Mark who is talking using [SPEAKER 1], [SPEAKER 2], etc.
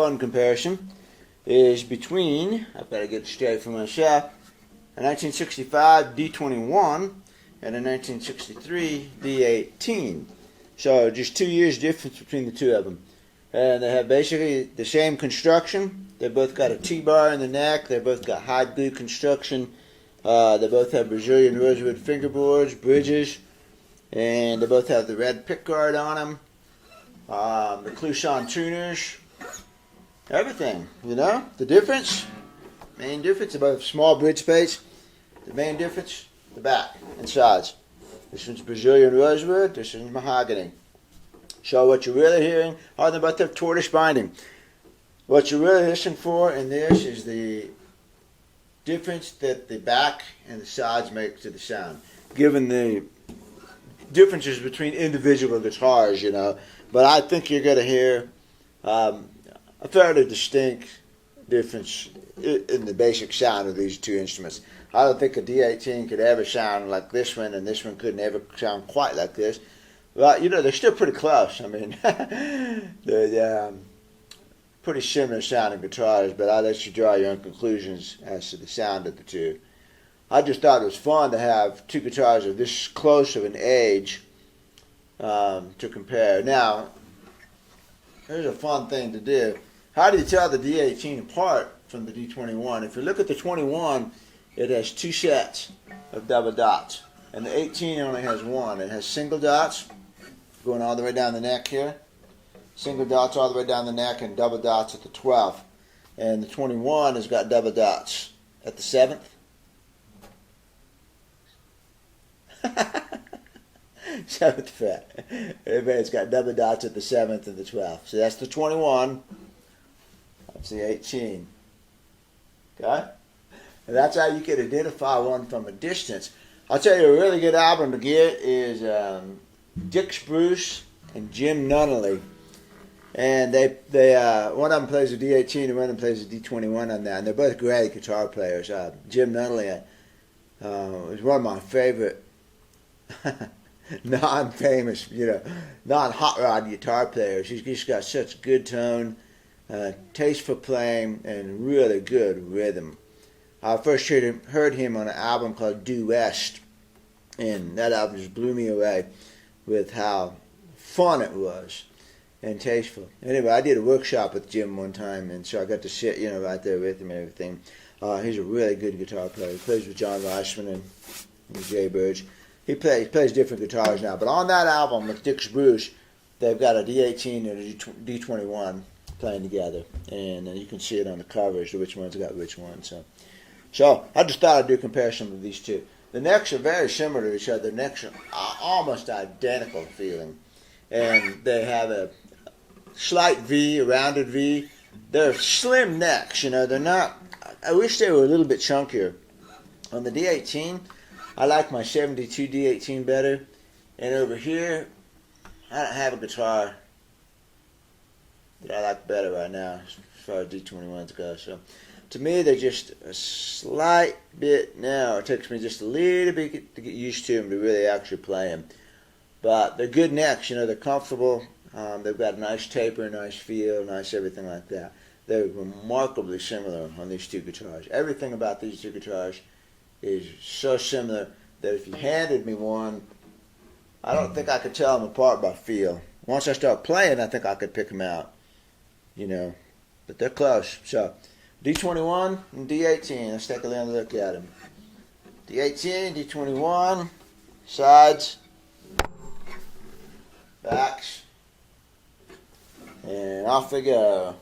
[SPEAKER 1] fun comparison is between, I've got to get it straight for myself, a 1965 D-21 and a 1963 D-18. So just 2 years difference between the two of them. And they have basically the same construction. They both got a T-bar in the neck. They both got high glue construction. They both have Brazilian rosewood fingerboards, bridges, and they both have the red pickguard on them. The Clouson tuners, everything, you know. The difference, main difference, about small bridge space. The main difference, the back and sides. This one's Brazilian rosewood, this one's mahogany. So what you're really hearing, they both have tortoise binding. What you're really listening for in this is the difference that the back and the sides make to the sound, given the differences between individual guitars, you know. But I think you're going to hear a fairly distinct difference in the basic sound of these two instruments. I don't think a D-18 could ever sound like this one, and this one couldn't ever sound quite like this. But, you know, they're still pretty close. I mean, they're pretty similar sounding guitars, but I'll let you draw your own conclusions as to the sound of the two. I just thought it was fun to have two guitars of this close of an age to compare. Now, here's a fun thing to do. How do you tell the D-18 apart from the D-21? If you look at the 21, it has two sets of double dots, and the 18 only has one. It has single dots going all the way down the neck here, single dots all the way down the neck, and double dots at the 12th. And the 21 has got double dots at the 7th. 7th fret. Everybody's got double dots at the 7th and the 12th. So that's the 21. That's the 18. Okay? And that's how you can identify one from a distance. I'll tell you a really good album to get is Dick Spruce and Jim Nunnally. And they one of them plays the D-18 and one of them plays the D-21 on that. And they're both great guitar players. Jim Nunnally is one of my favorite non-famous, you know, non-hot rod guitar players. He's just got such good tone, taste for playing, and really good rhythm. I first heard him on an album called Due West, and that album just blew me away with how fun it was and tasteful. Anyway, I did a workshop with Jim one time, and so I got to sit, you know, right there with him and everything. He's a really good guitar player. He plays with John Weissman and Jay Burge. He plays different guitars now, but on that album with Dick Spruce, they've got a D-18 and a D-21 playing together, and you can see it on the covers, which one's got which one. So I just thought I'd do a comparison of these two. The necks are very similar to each other. The necks are almost identical feeling, and they have a slight V, a rounded V. They're slim necks, you know. They're not. I wish they were a little bit chunkier. On the D-18, I like my 72 D-18 better, and over here, I don't have a guitar that I like better right now as far as D-21s go. So to me, they're just a slight bit now. It takes me just a little bit to get used to them to really actually play them. But they're good necks, you know. They're comfortable. They've got a nice taper, nice feel, nice everything like that. They're remarkably similar on these two guitars. Everything about these two guitars is so similar that if you handed me one, I don't think I could tell them apart by feel. Once I start playing, I think I could pick them out, you know. But they're close. So D-21 and D-18. Let's take a little look at them. D-18, D-21, sides, backs, and off we go.